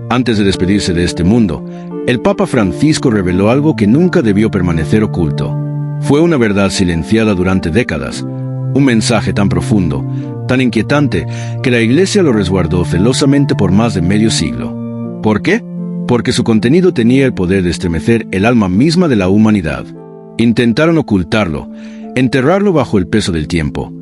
Antes de despedirse de este mundo, el Papa Francisco reveló algo que nunca debió permanecer oculto. Fue una verdad silenciada durante décadas, un mensaje tan profundo, tan inquietante, que la Iglesia lo resguardó celosamente por más de medio siglo. ¿Por qué? Porque su contenido tenía el poder de estremecer el alma misma de la humanidad. Intentaron ocultarlo, enterrarlo bajo el peso del tiempo,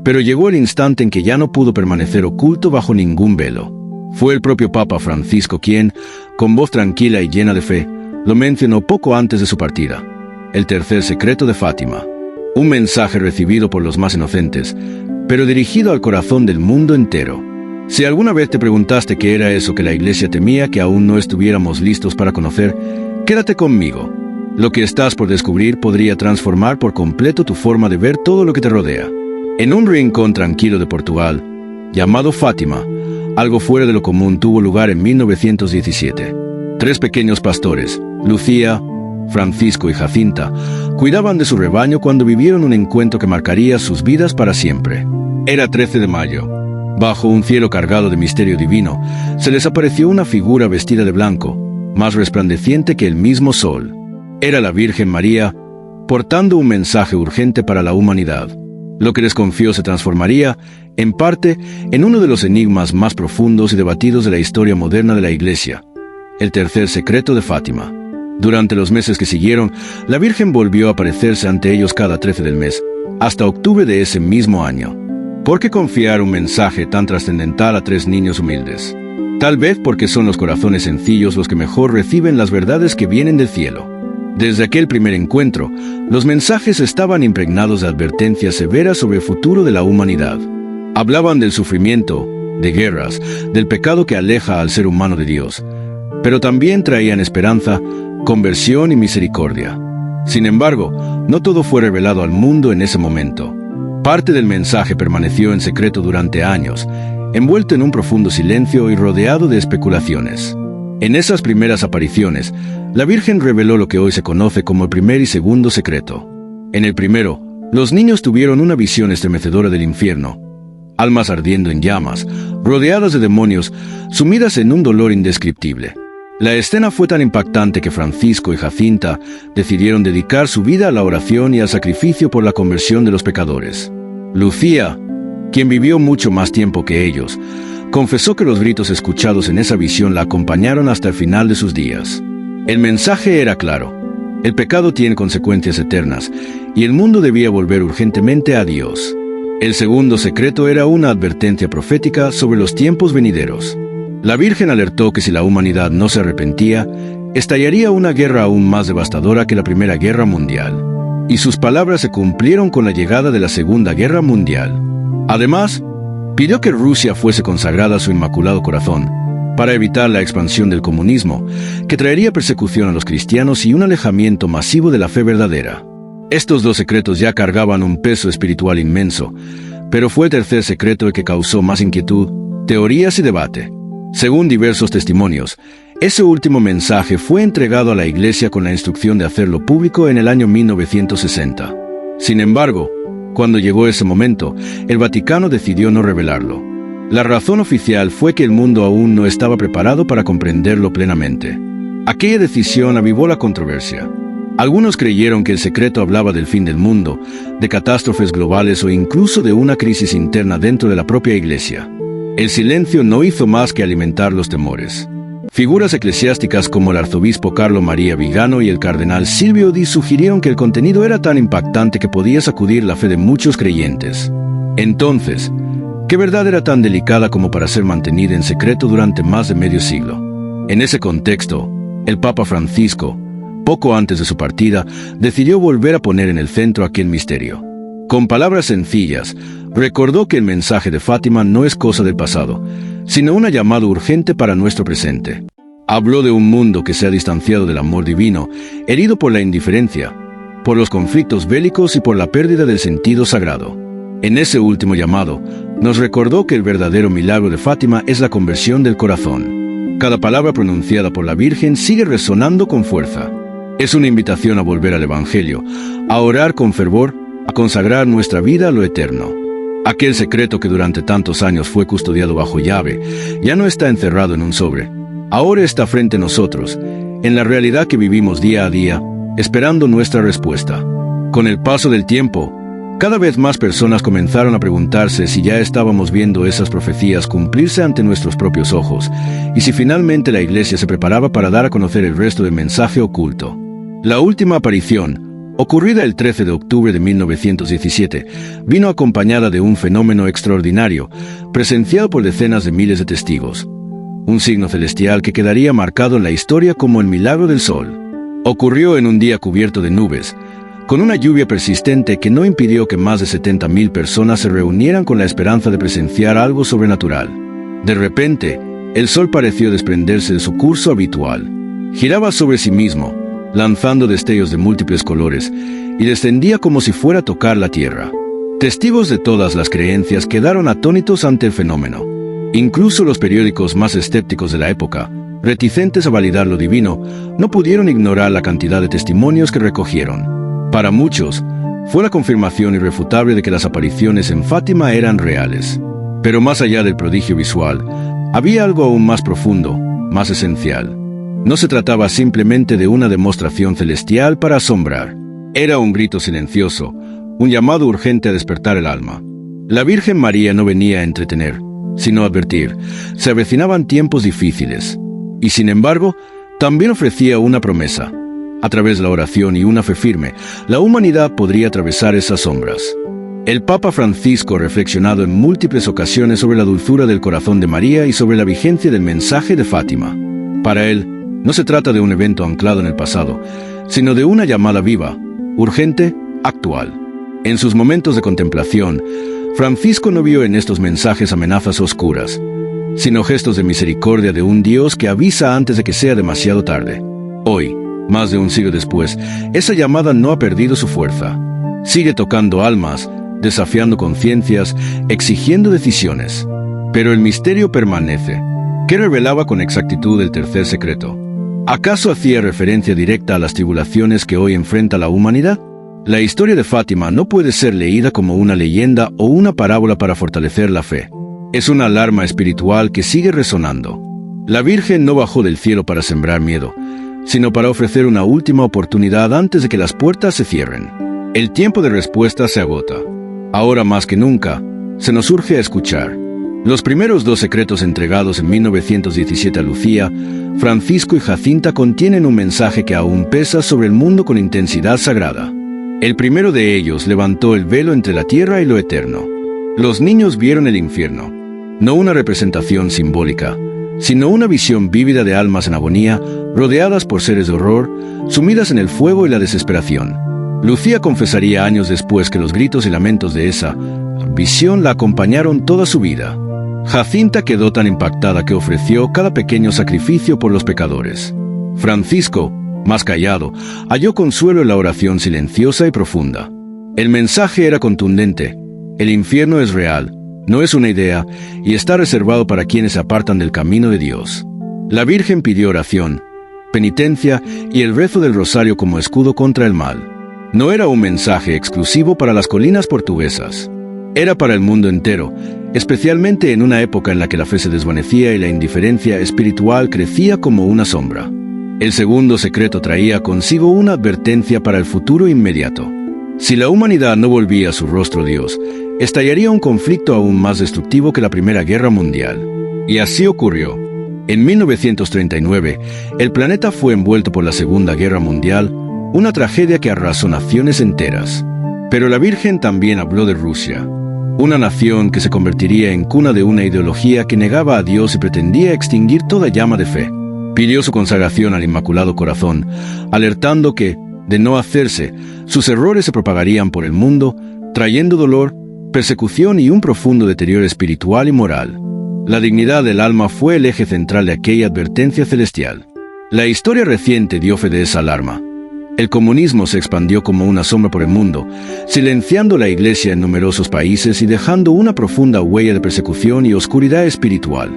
pero llegó el instante en que ya no pudo permanecer oculto bajo ningún velo. Fue el propio Papa Francisco quien, con voz tranquila y llena de fe, lo mencionó poco antes de su partida: el tercer secreto de Fátima. Un mensaje recibido por los más inocentes, pero dirigido al corazón del mundo entero. Si alguna vez te preguntaste qué era eso que la Iglesia temía que aún no estuviéramos listos para conocer, quédate conmigo. Lo que estás por descubrir podría transformar por completo tu forma de ver todo lo que te rodea. En un rincón tranquilo de Portugal, llamado Fátima, algo fuera de lo común tuvo lugar en 1917. 3 pequeños pastores, Lucía, Francisco y Jacinta, cuidaban de su rebaño cuando vivieron un encuentro que marcaría sus vidas para siempre. Era 13 de mayo. Bajo un cielo cargado de misterio divino, se les apareció una figura vestida de blanco, más resplandeciente que el mismo sol. Era la Virgen María, portando un mensaje urgente para la humanidad. Lo que les confió se transformaría, en parte, en uno de los enigmas más profundos y debatidos de la historia moderna de la Iglesia: el tercer secreto de Fátima. Durante los meses que siguieron, la Virgen volvió a aparecerse ante ellos cada 13 del mes, hasta octubre de ese mismo año. ¿Por qué confiar un mensaje tan trascendental a 3 niños humildes? Tal vez porque son los corazones sencillos los que mejor reciben las verdades que vienen del cielo. Desde aquel primer encuentro, los mensajes estaban impregnados de advertencias severas sobre el futuro de la humanidad. Hablaban del sufrimiento, de guerras, del pecado que aleja al ser humano de Dios, pero también traían esperanza, conversión y misericordia. Sin embargo, no todo fue revelado al mundo en ese momento. Parte del mensaje permaneció en secreto durante años, envuelto en un profundo silencio y rodeado de especulaciones. En esas primeras apariciones, la Virgen reveló lo que hoy se conoce como el primer y segundo secreto. En el primero, los niños tuvieron una visión estremecedora del infierno: almas ardiendo en llamas, rodeadas de demonios, sumidas en un dolor indescriptible. La escena fue tan impactante que Francisco y Jacinta decidieron dedicar su vida a la oración y al sacrificio por la conversión de los pecadores. Lucía, quien vivió mucho más tiempo que ellos, confesó que los gritos escuchados en esa visión la acompañaron hasta el final de sus días. El mensaje era claro: el pecado tiene consecuencias eternas, y el mundo debía volver urgentemente a Dios. El segundo secreto era una advertencia profética sobre los tiempos venideros. La Virgen alertó que si la humanidad no se arrepentía, estallaría una guerra aún más devastadora que la Primera Guerra Mundial. Y sus palabras se cumplieron con la llegada de la Segunda Guerra Mundial. Además, pidió que Rusia fuese consagrada a su Inmaculado Corazón, para evitar la expansión del comunismo, que traería persecución a los cristianos y un alejamiento masivo de la fe verdadera. Estos 2 secretos ya cargaban un peso espiritual inmenso, pero fue el tercer secreto el que causó más inquietud, teorías y debate. Según diversos testimonios, ese último mensaje fue entregado a la Iglesia con la instrucción de hacerlo público en el año 1960. Sin embargo, cuando llegó ese momento, el Vaticano decidió no revelarlo. La razón oficial fue que el mundo aún no estaba preparado para comprenderlo plenamente. Aquella decisión avivó la controversia. Algunos creyeron que el secreto hablaba del fin del mundo, de catástrofes globales o incluso de una crisis interna dentro de la propia Iglesia. El silencio no hizo más que alimentar los temores. Figuras eclesiásticas como el arzobispo Carlo María Vigano y el cardenal Silvio Di sugirieron que el contenido era tan impactante que podía sacudir la fe de muchos creyentes. Entonces, ¿qué verdad era tan delicada como para ser mantenida en secreto durante más de medio siglo? En ese contexto, el Papa Francisco, poco antes de su partida, decidió volver a poner en el centro aquel misterio. Con palabras sencillas, recordó que el mensaje de Fátima no es cosa del pasado, sino una llamada urgente para nuestro presente. Habló de un mundo que se ha distanciado del amor divino, herido por la indiferencia, por los conflictos bélicos y por la pérdida del sentido sagrado. En ese último llamado, nos recordó que el verdadero milagro de Fátima es la conversión del corazón. Cada palabra pronunciada por la Virgen sigue resonando con fuerza. Es una invitación a volver al Evangelio, a orar con fervor, a consagrar nuestra vida a lo eterno. Aquel secreto que durante tantos años fue custodiado bajo llave, ya no está encerrado en un sobre. ahora está frente a nosotros, en la realidad que vivimos día a día, esperando nuestra respuesta. Con el paso del tiempo, cada vez más personas comenzaron a preguntarse si ya estábamos viendo esas profecías cumplirse ante nuestros propios ojos, y si finalmente la Iglesia se preparaba para dar a conocer el resto del mensaje oculto. La última aparición, ocurrida el 13 de octubre de 1917, vino acompañada de un fenómeno extraordinario, presenciado por decenas de miles de testigos. Un signo celestial que quedaría marcado en la historia como el milagro del sol. Ocurrió en un día cubierto de nubes, con una lluvia persistente que no impidió que más de 70,000 personas se reunieran con la esperanza de presenciar algo sobrenatural. De repente, el sol pareció desprenderse de su curso habitual. Giraba sobre sí mismo, lanzando destellos de múltiples colores, y descendía como si fuera a tocar la tierra. Testigos de todas las creencias quedaron atónitos ante el fenómeno. Incluso los periódicos más escépticos de la época, reticentes a validar lo divino, no pudieron ignorar la cantidad de testimonios que recogieron. Para muchos, fue la confirmación irrefutable de que las apariciones en Fátima eran reales. Pero más allá del prodigio visual, había algo aún más profundo, más esencial. No se trataba simplemente de una demostración celestial para asombrar. Era un grito silencioso, un llamado urgente a despertar el alma. La Virgen María no venía a entretener, sino a advertir. Se avecinaban tiempos difíciles. Y sin embargo, también ofrecía una promesa. A través de la oración y una fe firme, la humanidad podría atravesar esas sombras. El Papa Francisco ha reflexionado en múltiples ocasiones sobre la dulzura del corazón de María y sobre la vigencia del mensaje de Fátima. Para él, no se trata de un evento anclado en el pasado, sino de una llamada viva, urgente, actual. En sus momentos de contemplación, Francisco no vio en estos mensajes amenazas oscuras, sino gestos de misericordia de un Dios que avisa antes de que sea demasiado tarde. Hoy, más de un siglo después, esa llamada no ha perdido su fuerza. Sigue tocando almas, desafiando conciencias, exigiendo decisiones. Pero el misterio permanece. ¿Qué revelaba con exactitud el tercer secreto? ¿Acaso hacía referencia directa a las tribulaciones que hoy enfrenta la humanidad? La historia de Fátima no puede ser leída como una leyenda o una parábola para fortalecer la fe. Es una alarma espiritual que sigue resonando. La Virgen no bajó del cielo para sembrar miedo, sino para ofrecer una última oportunidad antes de que las puertas se cierren. El tiempo de respuesta se agota. Ahora más que nunca, se nos urge a escuchar. Los primeros 2 secretos entregados en 1917 a Lucía, Francisco y Jacinta contienen un mensaje que aún pesa sobre el mundo con intensidad sagrada. El primero de ellos levantó el velo entre la tierra y lo eterno. Los niños vieron el infierno, no una representación simbólica, sino una visión vívida de almas en agonía, rodeadas por seres de horror, sumidas en el fuego y la desesperación. Lucía confesaría años después que los gritos y lamentos de esa visión la acompañaron toda su vida. Jacinta quedó tan impactada que ofreció cada pequeño sacrificio por los pecadores. Francisco, más callado, halló consuelo en la oración silenciosa y profunda. El mensaje era contundente. El infierno es real, no es una idea, y está reservado para quienes se apartan del camino de Dios. La Virgen pidió oración, penitencia y el rezo del rosario como escudo contra el mal. No era un mensaje exclusivo para las colinas portuguesas. Era para el mundo entero, especialmente en una época en la que la fe se desvanecía y la indiferencia espiritual crecía como una sombra. El segundo secreto traía consigo una advertencia para el futuro inmediato. Si la humanidad no volvía a su rostro Dios, estallaría un conflicto aún más destructivo que la Primera Guerra Mundial. Y así ocurrió. En 1939, el planeta fue envuelto por la Segunda Guerra Mundial, una tragedia que arrasó naciones enteras. Pero la Virgen también habló de Rusia, una nación que se convertiría en cuna de una ideología que negaba a Dios y pretendía extinguir toda llama de fe. Pidió su consagración al Inmaculado Corazón, alertando que, de no hacerse, sus errores se propagarían por el mundo, trayendo dolor, persecución y un profundo deterioro espiritual y moral. La dignidad del alma fue el eje central de aquella advertencia celestial. La historia reciente dio fe de esa alarma. El comunismo se expandió como una sombra por el mundo, silenciando la Iglesia en numerosos países y dejando una profunda huella de persecución y oscuridad espiritual.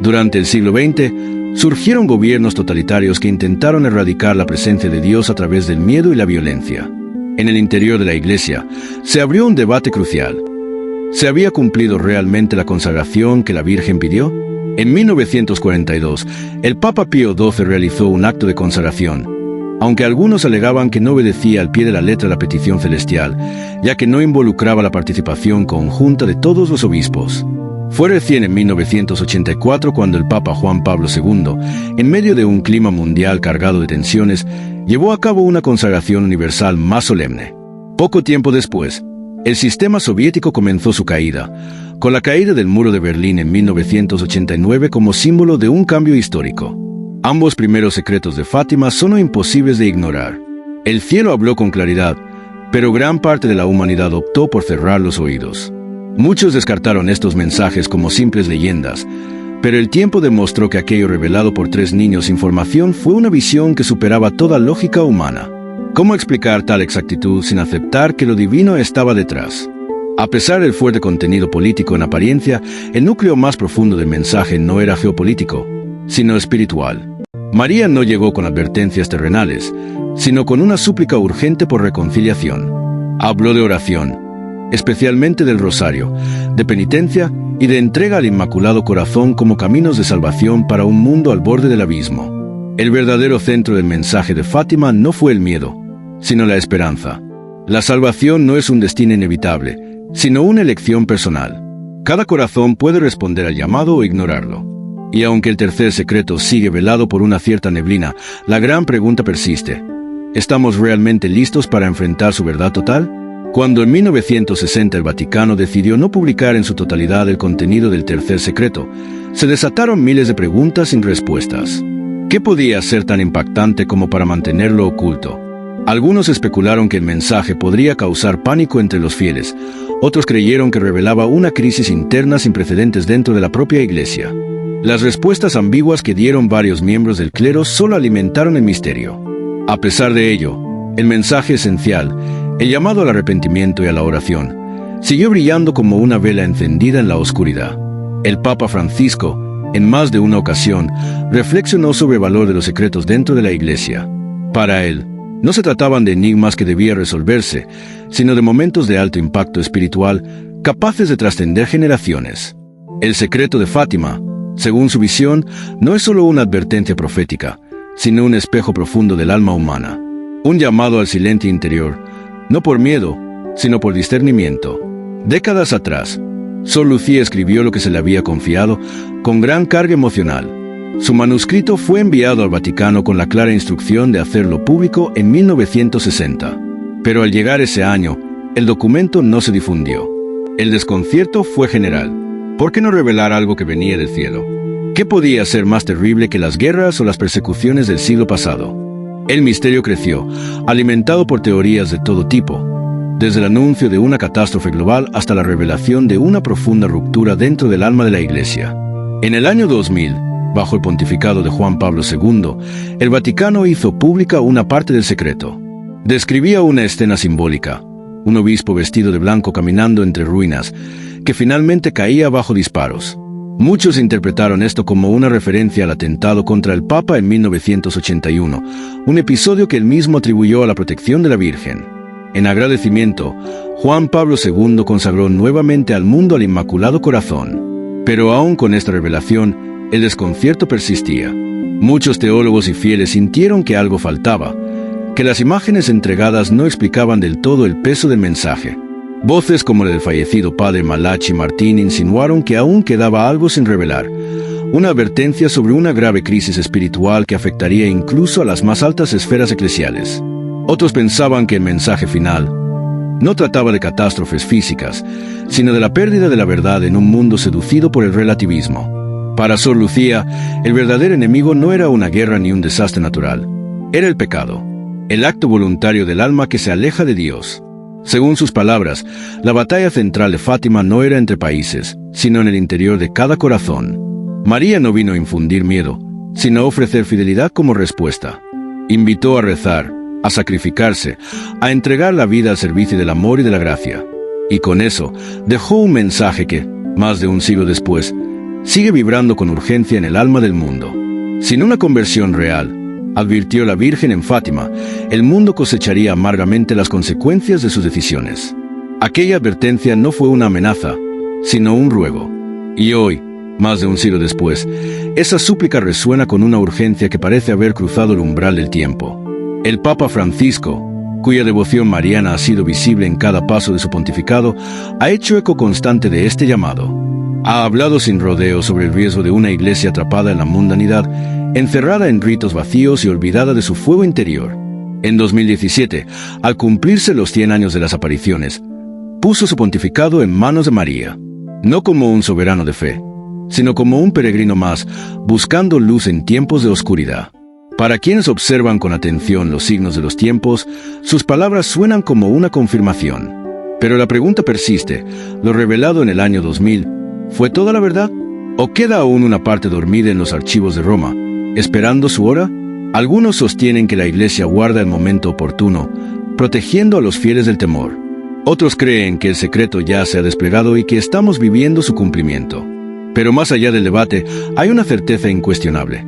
Durante el siglo XX, surgieron gobiernos totalitarios que intentaron erradicar la presencia de Dios a través del miedo y la violencia. En el interior de la Iglesia, se abrió un debate crucial. ¿Se había cumplido realmente la consagración que la Virgen pidió? En 1942, el Papa Pío XII realizó un acto de consagración, aunque algunos alegaban que no obedecía al pie de la letra la petición celestial, ya que no involucraba la participación conjunta de todos los obispos. Fue recién en 1984 cuando el Papa Juan Pablo II, en medio de un clima mundial cargado de tensiones, llevó a cabo una consagración universal más solemne. Poco tiempo después, el sistema soviético comenzó su caída, con la caída del muro de Berlín en 1989 como símbolo de un cambio histórico. Ambos primeros secretos de Fátima son imposibles de ignorar. El cielo habló con claridad, pero gran parte de la humanidad optó por cerrar los oídos. Muchos descartaron estos mensajes como simples leyendas, pero el tiempo demostró que aquello revelado por 3 niños sin formación fue una visión que superaba toda lógica humana. ¿Cómo explicar tal exactitud sin aceptar que lo divino estaba detrás? A pesar del fuerte contenido político en apariencia, el núcleo más profundo del mensaje no era geopolítico, sino espiritual. María no llegó con advertencias terrenales, sino con una súplica urgente por reconciliación. Habló de oración, especialmente del rosario, de penitencia y de entrega al Inmaculado Corazón como caminos de salvación para un mundo al borde del abismo. El verdadero centro del mensaje de Fátima no fue el miedo, sino la esperanza. La salvación no es un destino inevitable, sino una elección personal. Cada corazón puede responder al llamado o ignorarlo. Y aunque el tercer secreto sigue velado por una cierta neblina, la gran pregunta persiste: ¿estamos realmente listos para enfrentar su verdad total? Cuando en 1960 el Vaticano decidió no publicar en su totalidad el contenido del tercer secreto, se desataron miles de preguntas sin respuestas. ¿Qué podía ser tan impactante como para mantenerlo oculto? Algunos especularon que el mensaje podría causar pánico entre los fieles, otros creyeron que revelaba una crisis interna sin precedentes dentro de la propia Iglesia. Las respuestas ambiguas que dieron varios miembros del clero solo alimentaron el misterio. A pesar de ello, el mensaje esencial, el llamado al arrepentimiento y a la oración, siguió brillando como una vela encendida en la oscuridad. El Papa Francisco, en más de una ocasión, reflexionó sobre el valor de los secretos dentro de la Iglesia. Para él, no se trataban de enigmas que debían resolverse, sino de momentos de alto impacto espiritual capaces de trascender generaciones. El secreto de Fátima, según su visión, no es solo una advertencia profética, sino un espejo profundo del alma humana. Un llamado al silencio interior, no por miedo, sino por discernimiento. Décadas atrás, Sor Lucía escribió lo que se le había confiado con gran carga emocional. Su manuscrito fue enviado al Vaticano con la clara instrucción de hacerlo público en 1960. Pero al llegar ese año, el documento no se difundió. El desconcierto fue general. ¿Por qué no revelar algo que venía del cielo? ¿Qué podía ser más terrible que las guerras o las persecuciones del siglo pasado? El misterio creció, alimentado por teorías de todo tipo, desde el anuncio de una catástrofe global hasta la revelación de una profunda ruptura dentro del alma de la Iglesia. En el año 2000, bajo el pontificado de Juan Pablo II, el Vaticano hizo pública una parte del secreto. Describía una escena simbólica, un obispo vestido de blanco caminando entre ruinas, que finalmente caía bajo disparos. Muchos interpretaron esto como una referencia al atentado contra el Papa en 1981, un episodio que él mismo atribuyó a la protección de la Virgen. En agradecimiento, Juan Pablo II consagró nuevamente al mundo al Inmaculado Corazón. Pero aún con esta revelación, el desconcierto persistía. Muchos teólogos y fieles sintieron que algo faltaba, que las imágenes entregadas no explicaban del todo el peso del mensaje. Voces como la del fallecido padre Malachi Martín insinuaron que aún quedaba algo sin revelar, una advertencia sobre una grave crisis espiritual que afectaría incluso a las más altas esferas eclesiales. Otros pensaban que el mensaje final no trataba de catástrofes físicas, sino de la pérdida de la verdad en un mundo seducido por el relativismo. Para Sor Lucía, el verdadero enemigo no era una guerra ni un desastre natural, era el pecado, el acto voluntario del alma que se aleja de Dios. Según sus palabras, la batalla central de Fátima no era entre países, sino en el interior de cada corazón. María no vino a infundir miedo, sino a ofrecer fidelidad como respuesta. Invitó a rezar, a sacrificarse, a entregar la vida al servicio del amor y de la gracia. Y con eso, dejó un mensaje que, más de un siglo después, sigue vibrando con urgencia en el alma del mundo. Sin una conversión real, advirtió la Virgen en Fátima, el mundo cosecharía amargamente las consecuencias de sus decisiones. Aquella advertencia no fue una amenaza, sino un ruego. Y hoy, Más de un siglo después, esa súplica resuena con una urgencia que parece haber cruzado el umbral del tiempo. El Papa Francisco, cuya devoción mariana ha sido visible en cada paso de su pontificado, ha hecho eco constante de este llamado. Ha hablado sin rodeo sobre el riesgo de una iglesia atrapada en la mundanidad, encerrada en ritos vacíos y olvidada de su fuego interior. En 2017, al cumplirse los 100 años de las apariciones, puso su pontificado en manos de María, no como un soberano de fe, sino como un peregrino más, buscando luz en tiempos de oscuridad. Para quienes observan con atención los signos de los tiempos, sus palabras suenan como una confirmación. Pero la pregunta persiste: ¿lo revelado en el año 2000 fue toda la verdad? ¿O queda aún una parte dormida en los archivos de Roma, esperando su hora? Algunos sostienen que la Iglesia guarda el momento oportuno, protegiendo a los fieles del temor. Otros creen que el secreto ya se ha desplegado y que estamos viviendo su cumplimiento. Pero más allá del debate, hay una certeza incuestionable.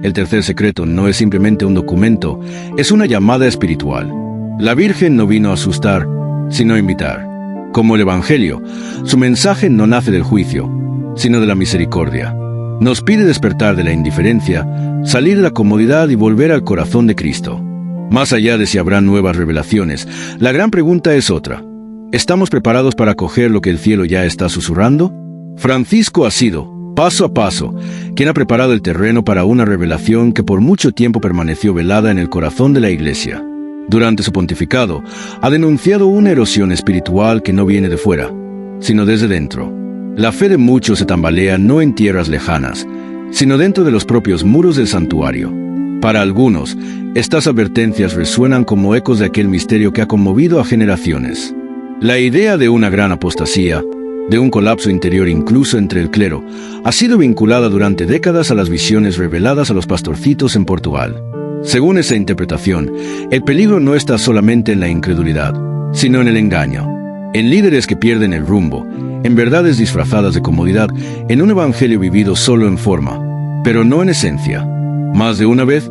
El tercer secreto no es simplemente un documento, es una llamada espiritual. La Virgen no vino a asustar, sino a invitar. Como el Evangelio, su mensaje no nace del juicio, sino de la misericordia. Nos pide despertar de la indiferencia, salir de la comodidad y volver al corazón de Cristo. Más allá de si habrá nuevas revelaciones, la gran pregunta es otra. ¿Estamos preparados para acoger lo que el cielo ya está susurrando? Francisco ha sido, paso a paso, quien ha preparado el terreno para una revelación que por mucho tiempo permaneció velada en el corazón de la Iglesia. Durante su pontificado, ha denunciado una erosión espiritual que no viene de fuera, sino desde dentro. La fe de muchos se tambalea no en tierras lejanas, sino dentro de los propios muros del santuario. Para algunos, estas advertencias resuenan como ecos de aquel misterio que ha conmovido a generaciones. La idea de una gran apostasía, de un colapso interior incluso entre el clero, ha sido vinculada durante décadas a las visiones reveladas a los pastorcitos en Portugal. Según esa interpretación, el peligro no está solamente en la incredulidad, sino en el engaño, en líderes que pierden el rumbo, en verdades disfrazadas de comodidad, en un evangelio vivido solo en forma, pero no en esencia. Más de una vez,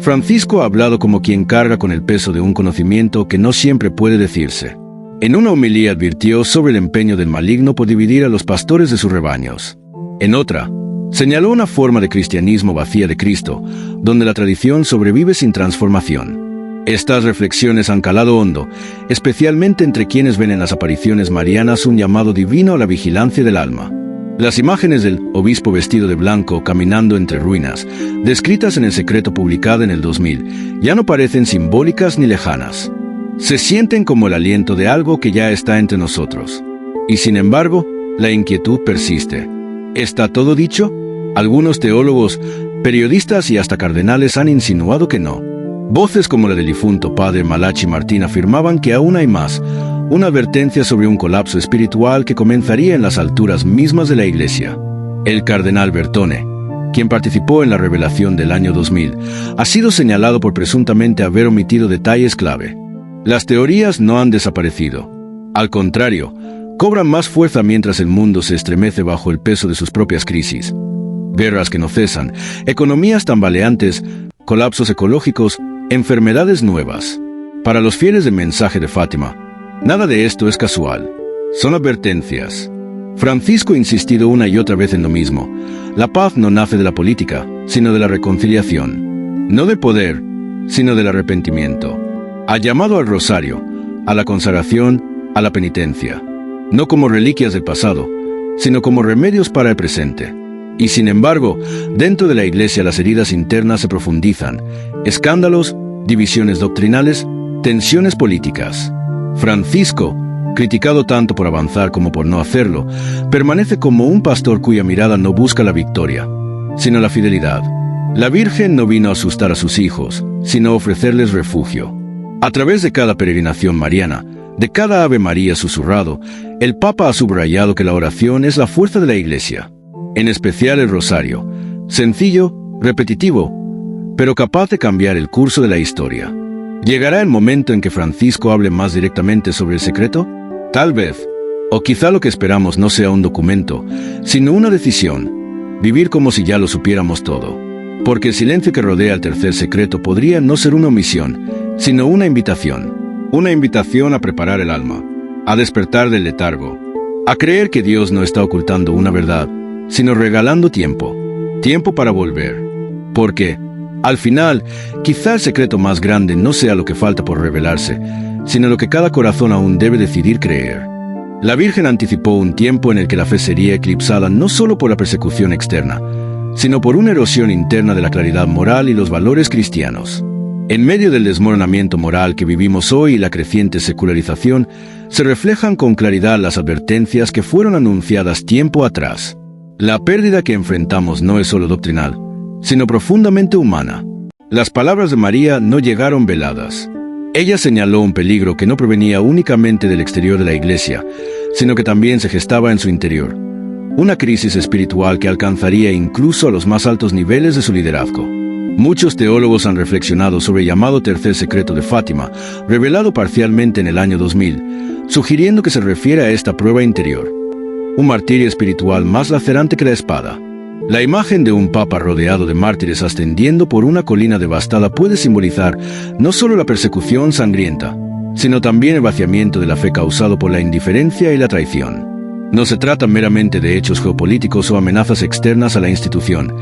Francisco ha hablado como quien carga con el peso de un conocimiento que no siempre puede decirse. En una homilía advirtió sobre el empeño del maligno por dividir a los pastores de sus rebaños. En otra, señaló una forma de cristianismo vacía de Cristo, donde la tradición sobrevive sin transformación. Estas reflexiones han calado hondo, especialmente entre quienes ven en las apariciones marianas un llamado divino a la vigilancia del alma. Las imágenes del obispo vestido de blanco caminando entre ruinas, descritas en el secreto publicado en el 2000, ya no parecen simbólicas ni lejanas. Se sienten como el aliento de algo que ya está entre nosotros. Y sin embargo, la inquietud persiste. ¿Está todo dicho? Algunos teólogos, periodistas y hasta cardenales han insinuado que no. Voces como la del difunto padre Malachi Martín afirmaban que aún hay más, una advertencia sobre un colapso espiritual que comenzaría en las alturas mismas de la Iglesia. El cardenal Bertone, quien participó en la revelación del año 2000, ha sido señalado por presuntamente haber omitido detalles clave. Las teorías no han desaparecido. Al contrario, cobran más fuerza mientras el mundo se estremece bajo el peso de sus propias crisis. Guerras que no cesan, economías tambaleantes, colapsos ecológicos, enfermedades nuevas. Para los fieles del mensaje de Fátima, nada de esto es casual. Son advertencias. Francisco ha insistido una y otra vez en lo mismo. La paz no nace de la política, sino de la reconciliación. No del poder, sino del arrepentimiento. Ha llamado al rosario, a la consagración, a la penitencia, no como reliquias del pasado, sino como remedios para el presente. Y sin embargo, dentro de la Iglesia las heridas internas se profundizan, escándalos, divisiones doctrinales, tensiones políticas. Francisco, criticado tanto por avanzar como por no hacerlo, permanece como un pastor cuya mirada no busca la victoria, sino la fidelidad. La Virgen no vino a asustar a sus hijos, sino a ofrecerles refugio. A través de cada peregrinación mariana, de cada Ave María susurrado, el Papa ha subrayado que la oración es la fuerza de la Iglesia, en especial el rosario, sencillo, repetitivo, pero capaz de cambiar el curso de la historia. ¿Llegará el momento en que Francisco hable más directamente sobre el secreto? Tal vez, o quizá lo que esperamos no sea un documento, sino una decisión, vivir como si ya lo supiéramos todo. Porque el silencio que rodea el tercer secreto podría no ser una omisión, sino una invitación a preparar el alma, a despertar del letargo, a creer que Dios no está ocultando una verdad, sino regalando tiempo. Tiempo para volver. Porque, al final, quizá el secreto más grande no sea lo que falta por revelarse, sino lo que cada corazón aún debe decidir creer. La Virgen anticipó un tiempo en el que la fe sería eclipsada no solo por la persecución externa, sino por una erosión interna de la claridad moral y los valores cristianos. En medio del desmoronamiento moral que vivimos hoy y la creciente secularización, se reflejan con claridad las advertencias que fueron anunciadas tiempo atrás. La pérdida que enfrentamos no es solo doctrinal, sino profundamente humana. Las palabras de María no llegaron veladas. Ella señaló un peligro que no provenía únicamente del exterior de la Iglesia, sino que también se gestaba en su interior. Una crisis espiritual que alcanzaría incluso a los más altos niveles de su liderazgo. Muchos teólogos han reflexionado sobre el llamado tercer secreto de Fátima, revelado parcialmente en el año 2000, sugiriendo que se refiere a esta prueba interior. Un martirio espiritual más lacerante que la espada. La imagen de un papa rodeado de mártires ascendiendo por una colina devastada puede simbolizar no solo la persecución sangrienta, sino también el vaciamiento de la fe causado por la indiferencia y la traición. No se trata meramente de hechos geopolíticos o amenazas externas a la institución.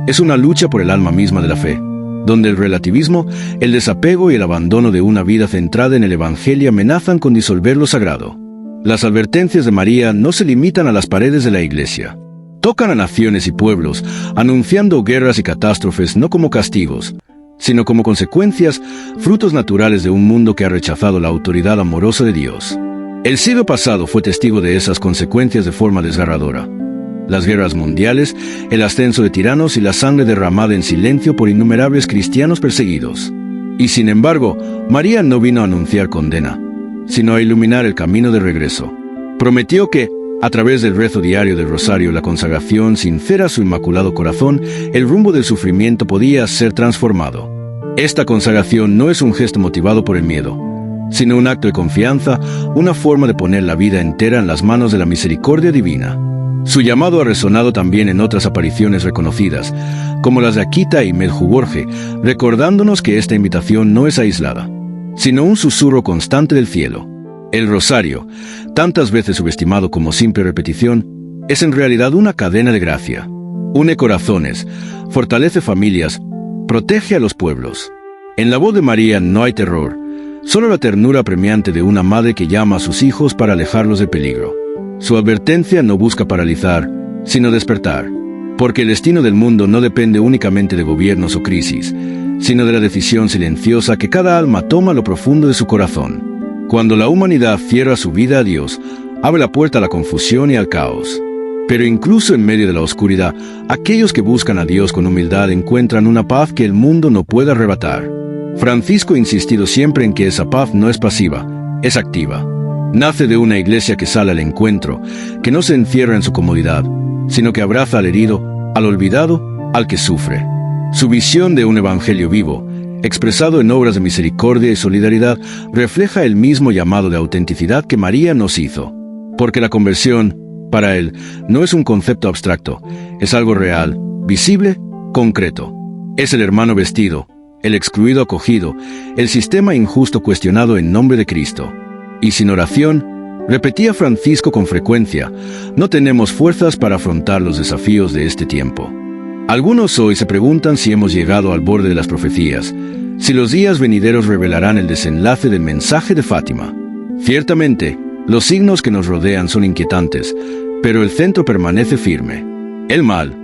Es una lucha por el alma misma de la fe, donde el relativismo, el desapego y el abandono de una vida centrada en el Evangelio amenazan con disolver lo sagrado. Las advertencias de María no se limitan a las paredes de la Iglesia. Tocan a naciones y pueblos, anunciando guerras y catástrofes no como castigos, sino como consecuencias, frutos naturales de un mundo que ha rechazado la autoridad amorosa de Dios. El siglo pasado fue testigo de esas consecuencias de forma desgarradora. Las guerras mundiales, el ascenso de tiranos y la sangre derramada en silencio por innumerables cristianos perseguidos. Y sin embargo, María no vino a anunciar condena, sino a iluminar el camino de regreso. Prometió que, a través del rezo diario del rosario y la consagración sincera a su inmaculado corazón, el rumbo del sufrimiento podía ser transformado. Esta consagración no es un gesto motivado por el miedo, sino un acto de confianza, una forma de poner la vida entera en las manos de la misericordia divina. Su llamado ha resonado también en otras apariciones reconocidas, como las de Akita y Medjugorje, recordándonos que esta invitación no es aislada, sino un susurro constante del cielo. El rosario, tantas veces subestimado como simple repetición, es en realidad una cadena de gracia. Une corazones, fortalece familias, protege a los pueblos. En la voz de María no hay terror, solo la ternura apremiante de una madre que llama a sus hijos para alejarlos del peligro. Su advertencia no busca paralizar, sino despertar, porque el destino del mundo no depende únicamente de gobiernos o crisis, sino de la decisión silenciosa que cada alma toma a lo profundo de su corazón. Cuando la humanidad cierra su vida a Dios, abre la puerta a la confusión y al caos. Pero incluso en medio de la oscuridad, aquellos que buscan a Dios con humildad encuentran una paz que el mundo no puede arrebatar. Francisco ha insistido siempre en que esa paz no es pasiva, es activa. Nace de una iglesia que sale al encuentro, que no se encierra en su comodidad, sino que abraza al herido, al olvidado, al que sufre. Su visión de un evangelio vivo, expresado en obras de misericordia y solidaridad, refleja el mismo llamado de autenticidad que María nos hizo. Porque la conversión, para él, no es un concepto abstracto, es algo real, visible, concreto. Es el hermano vestido, el excluido acogido, el sistema injusto cuestionado en nombre de Cristo. Y sin oración, repetía Francisco con frecuencia, no tenemos fuerzas para afrontar los desafíos de este tiempo. Algunos hoy se preguntan si hemos llegado al borde de las profecías, si los días venideros revelarán el desenlace del mensaje de Fátima. Ciertamente, los signos que nos rodean son inquietantes, pero el centro permanece firme. El mal,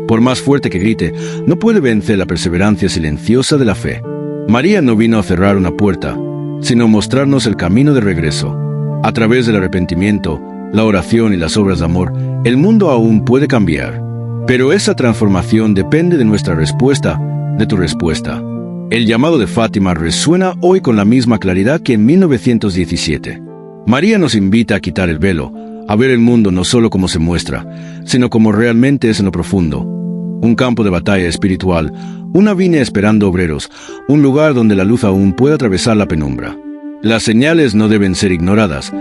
por más fuerte que grite, no puede vencer la perseverancia silenciosa de la fe. María no vino a cerrar una puerta, sino mostrarnos el camino de regreso. A través del arrepentimiento, la oración y las obras de amor, el mundo aún puede cambiar. Pero esa transformación depende de nuestra respuesta, de tu respuesta. El llamado de Fátima resuena hoy con la misma claridad que en 1917. María nos invita a quitar el velo, a ver el mundo no solo como se muestra, sino como realmente es en lo profundo. Un campo de batalla espiritual, una viña esperando obreros, un lugar donde la luz aún puede atravesar la penumbra. Las señales no deben ser ignoradas,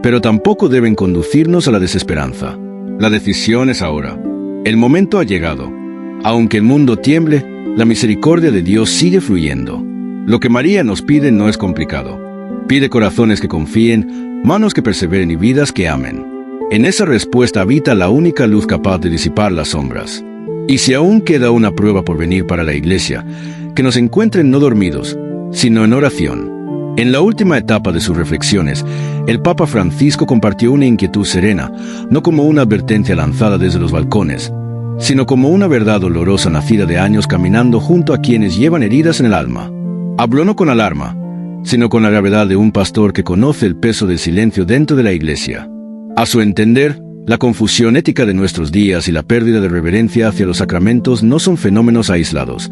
pero tampoco deben conducirnos a la desesperanza. La decisión es ahora. El momento ha llegado. Aunque el mundo tiemble, la misericordia de Dios sigue fluyendo. Lo que María nos pide no es complicado. Pide corazones que confíen, manos que perseveren y vidas que amen. En esa respuesta habita la única luz capaz de disipar las sombras. Y si aún queda una prueba por venir para la Iglesia, que nos encuentren no dormidos, sino en oración. En la última etapa de sus reflexiones, el Papa Francisco compartió una inquietud serena, no como una advertencia lanzada desde los balcones, sino como una verdad dolorosa nacida de años caminando junto a quienes llevan heridas en el alma. Habló no con alarma, sino con la gravedad de un pastor que conoce el peso del silencio dentro de la Iglesia. A su entender, la confusión ética de nuestros días y la pérdida de reverencia hacia los sacramentos no son fenómenos aislados,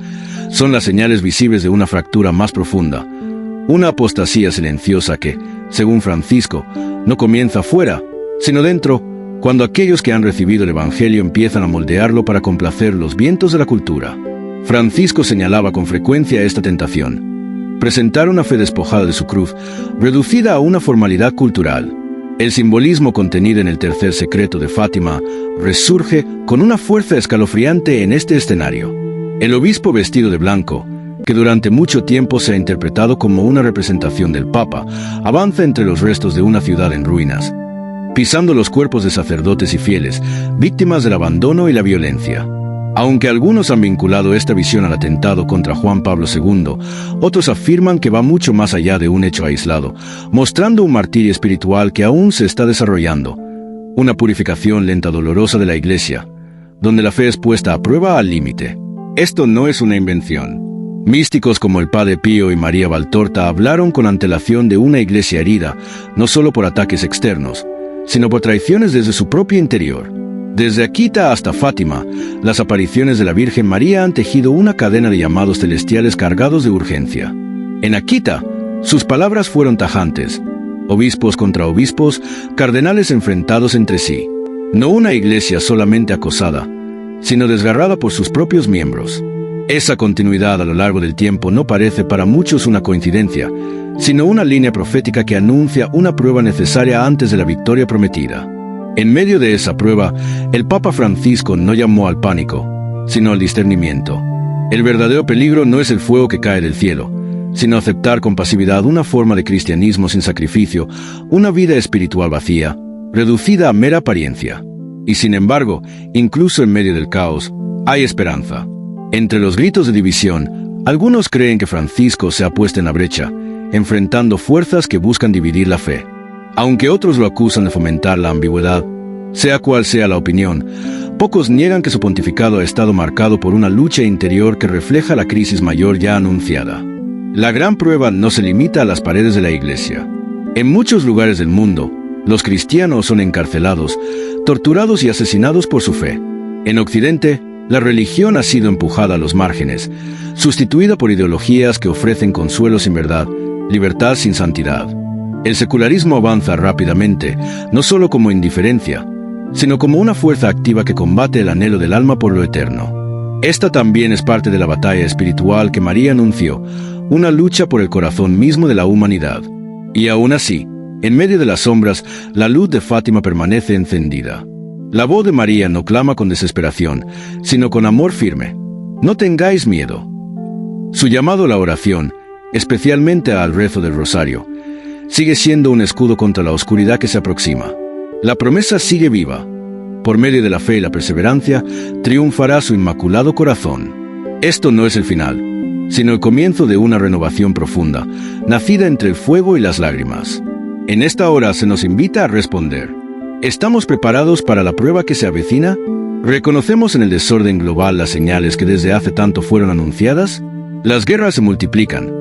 son las señales visibles de una fractura más profunda, una apostasía silenciosa que, según Francisco, no comienza fuera, sino dentro, cuando aquellos que han recibido el Evangelio empiezan a moldearlo para complacer los vientos de la cultura. Francisco señalaba con frecuencia esta tentación: presentar una fe despojada de su cruz, reducida a una formalidad cultural. El simbolismo contenido en el tercer secreto de Fátima resurge con una fuerza escalofriante en este escenario. El obispo vestido de blanco, que durante mucho tiempo se ha interpretado como una representación del Papa, avanza entre los restos de una ciudad en ruinas, pisando los cuerpos de sacerdotes y fieles, víctimas del abandono y la violencia. Aunque algunos han vinculado esta visión al atentado contra Juan Pablo II, otros afirman que va mucho más allá de un hecho aislado, mostrando un martirio espiritual que aún se está desarrollando, una purificación lenta dolorosa de la Iglesia, donde la fe es puesta a prueba al límite. Esto no es una invención. Místicos como el Padre Pío y María Valtorta hablaron con antelación de una Iglesia herida, no solo por ataques externos, sino por traiciones desde su propio interior. Desde Akita hasta Fátima, las apariciones de la Virgen María han tejido una cadena de llamados celestiales cargados de urgencia. En Akita, sus palabras fueron tajantes: obispos contra obispos, cardenales enfrentados entre sí. No una Iglesia solamente acosada, sino desgarrada por sus propios miembros. Esa continuidad a lo largo del tiempo no parece para muchos una coincidencia, sino una línea profética que anuncia una prueba necesaria antes de la victoria prometida. En medio de esa prueba, el Papa Francisco no llamó al pánico, sino al discernimiento. El verdadero peligro no es el fuego que cae del cielo, sino aceptar con pasividad una forma de cristianismo sin sacrificio, una vida espiritual vacía, reducida a mera apariencia. Y sin embargo, incluso en medio del caos, hay esperanza. Entre los gritos de división, algunos creen que Francisco se ha puesto en la brecha, enfrentando fuerzas que buscan dividir la fe. Aunque otros lo acusan de fomentar la ambigüedad, sea cual sea la opinión, pocos niegan que su pontificado ha estado marcado por una lucha interior que refleja la crisis mayor ya anunciada. La gran prueba no se limita a las paredes de la Iglesia. En muchos lugares del mundo, los cristianos son encarcelados, torturados y asesinados por su fe. En Occidente, la religión ha sido empujada a los márgenes, sustituida por ideologías que ofrecen consuelo sin verdad, libertad sin santidad. El secularismo avanza rápidamente, no solo como indiferencia, sino como una fuerza activa que combate el anhelo del alma por lo eterno. Esta también es parte de la batalla espiritual que María anunció, una lucha por el corazón mismo de la humanidad. Y aún así, en medio de las sombras, la luz de Fátima permanece encendida. La voz de María no clama con desesperación, sino con amor firme: no tengáis miedo. Su llamado a la oración, especialmente al rezo del rosario, sigue siendo un escudo contra la oscuridad que se aproxima. La promesa sigue viva. Por medio de la fe y la perseverancia, triunfará su inmaculado corazón. Esto no es el final, sino el comienzo de una renovación profunda, nacida entre el fuego y las lágrimas. En esta hora se nos invita a responder: ¿estamos preparados para la prueba que se avecina? ¿Reconocemos en el desorden global las señales que desde hace tanto fueron anunciadas? Las guerras se multiplican.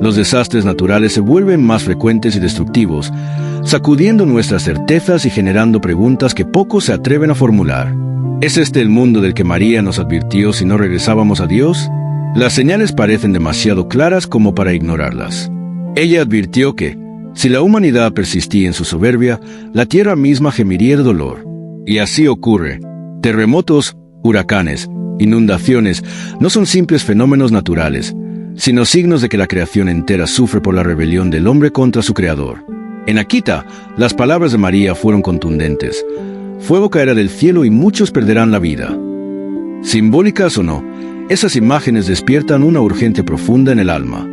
Los desastres naturales se vuelven más frecuentes y destructivos, sacudiendo nuestras certezas y generando preguntas que pocos se atreven a formular. ¿Es este el mundo del que María nos advirtió si no regresábamos a Dios? Las señales parecen demasiado claras como para ignorarlas. Ella advirtió que, si la humanidad persistía en su soberbia, la tierra misma gemiría de dolor. Y así ocurre. Terremotos, huracanes, inundaciones no son simples fenómenos naturales, sino signos de que la creación entera sufre por la rebelión del hombre contra su creador. En Akita, las palabras de María fueron contundentes: fuego caerá del cielo y muchos perderán la vida. Simbólicas o no, esas imágenes despiertan una urgencia profunda en el alma.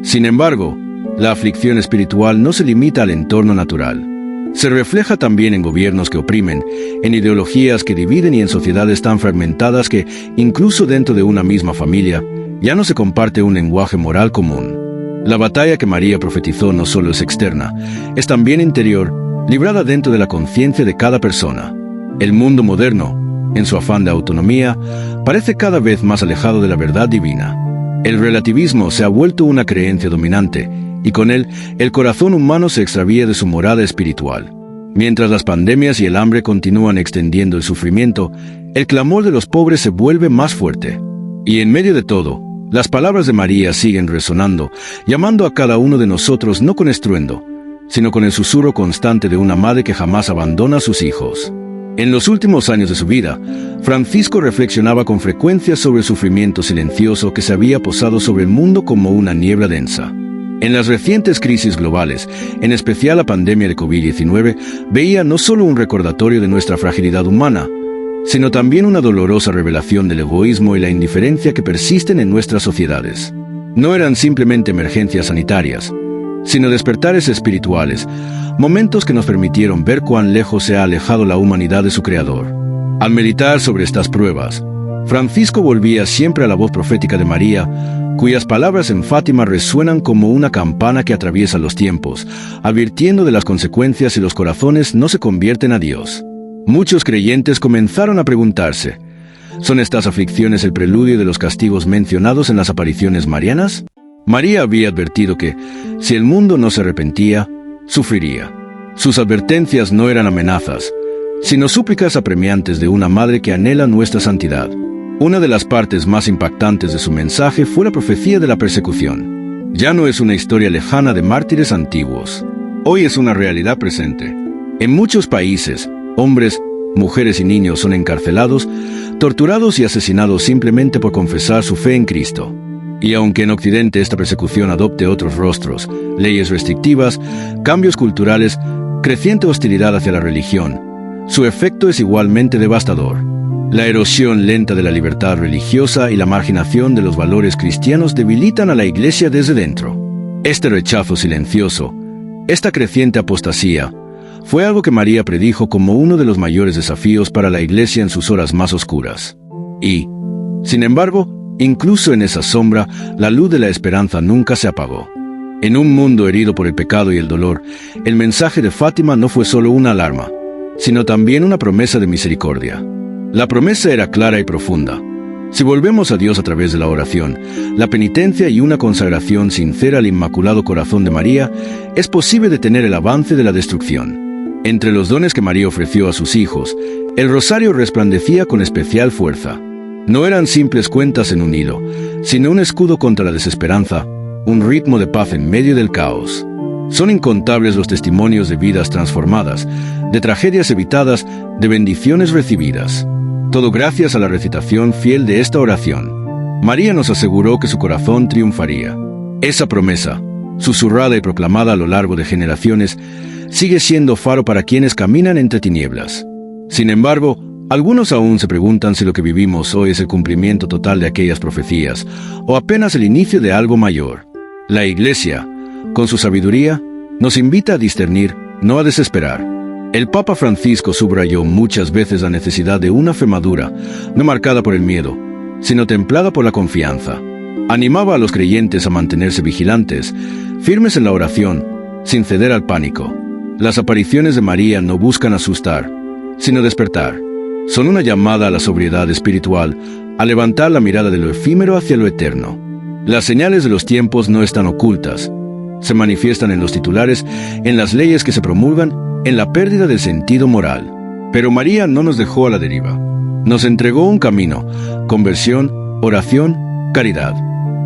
Sin embargo, la aflicción espiritual no se limita al entorno natural. Se refleja también en gobiernos que oprimen, en ideologías que dividen y en sociedades tan fragmentadas que, incluso dentro de una misma familia, ya no se comparte un lenguaje moral común. La batalla que María profetizó no solo es externa, es también interior, librada dentro de la conciencia de cada persona. El mundo moderno, en su afán de autonomía, parece cada vez más alejado de la verdad divina. El relativismo se ha vuelto una creencia dominante, y con él, el corazón humano se extravía de su morada espiritual. Mientras las pandemias y el hambre continúan extendiendo el sufrimiento, el clamor de los pobres se vuelve más fuerte. Y en medio de todo, las palabras de María siguen resonando, llamando a cada uno de nosotros no con estruendo, sino con el susurro constante de una madre que jamás abandona a sus hijos. En los últimos años de su vida, Francisco reflexionaba con frecuencia sobre el sufrimiento silencioso que se había posado sobre el mundo como una niebla densa. En las recientes crisis globales, en especial la pandemia de COVID-19, veía no solo un recordatorio de nuestra fragilidad humana, sino también una dolorosa revelación del egoísmo y la indiferencia que persisten en nuestras sociedades. No eran simplemente emergencias sanitarias, sino despertares espirituales, momentos que nos permitieron ver cuán lejos se ha alejado la humanidad de su Creador. Al meditar sobre estas pruebas, Francisco volvía siempre a la voz profética de María, cuyas palabras en Fátima resuenan como una campana que atraviesa los tiempos, advirtiendo de las consecuencias si los corazones no se convierten a Dios. Muchos creyentes comenzaron a preguntarse, ¿son estas aflicciones el preludio de los castigos mencionados en las apariciones marianas? María había advertido que, si el mundo no se arrepentía, sufriría. Sus advertencias no eran amenazas, sino súplicas apremiantes de una madre que anhela nuestra santidad. Una de las partes más impactantes de su mensaje fue la profecía de la persecución. Ya no es una historia lejana de mártires antiguos. Hoy es una realidad presente. En muchos países, hombres, mujeres y niños son encarcelados, torturados y asesinados simplemente por confesar su fe en Cristo. Y aunque en Occidente esta persecución adopte otros rostros, leyes restrictivas, cambios culturales, creciente hostilidad hacia la religión, su efecto es igualmente devastador. La erosión lenta de la libertad religiosa y la marginación de los valores cristianos debilitan a la Iglesia desde dentro. Este rechazo silencioso, esta creciente apostasía, fue algo que María predijo como uno de los mayores desafíos para la Iglesia en sus horas más oscuras. Y, sin embargo, incluso en esa sombra, la luz de la esperanza nunca se apagó. En un mundo herido por el pecado y el dolor, el mensaje de Fátima no fue solo una alarma, sino también una promesa de misericordia. La promesa era clara y profunda. Si volvemos a Dios a través de la oración, la penitencia y una consagración sincera al Inmaculado Corazón de María, es posible detener el avance de la destrucción. Entre los dones que María ofreció a sus hijos, el rosario resplandecía con especial fuerza. No eran simples cuentas en un hilo, sino un escudo contra la desesperanza, un ritmo de paz en medio del caos. Son incontables los testimonios de vidas transformadas, de tragedias evitadas, de bendiciones recibidas. Todo gracias a la recitación fiel de esta oración. María nos aseguró que su corazón triunfaría. Esa promesa, susurrada y proclamada a lo largo de generaciones, sigue siendo faro para quienes caminan entre tinieblas. Sin embargo, algunos aún se preguntan si lo que vivimos hoy es el cumplimiento total de aquellas profecías, o apenas el inicio de algo mayor. La Iglesia, con su sabiduría, nos invita a discernir, no a desesperar. El Papa Francisco subrayó muchas veces la necesidad de una fe madura, no marcada por el miedo, sino templada por la confianza. Animaba a los creyentes a mantenerse vigilantes, firmes en la oración, sin ceder al pánico. Las apariciones de María no buscan asustar, sino despertar. Son una llamada a la sobriedad espiritual, a levantar la mirada de lo efímero hacia lo eterno. Las señales de los tiempos no están ocultas. Se manifiestan en los titulares, en las leyes que se promulgan, en la pérdida del sentido moral. Pero María no nos dejó a la deriva. Nos entregó un camino: conversión, oración, caridad.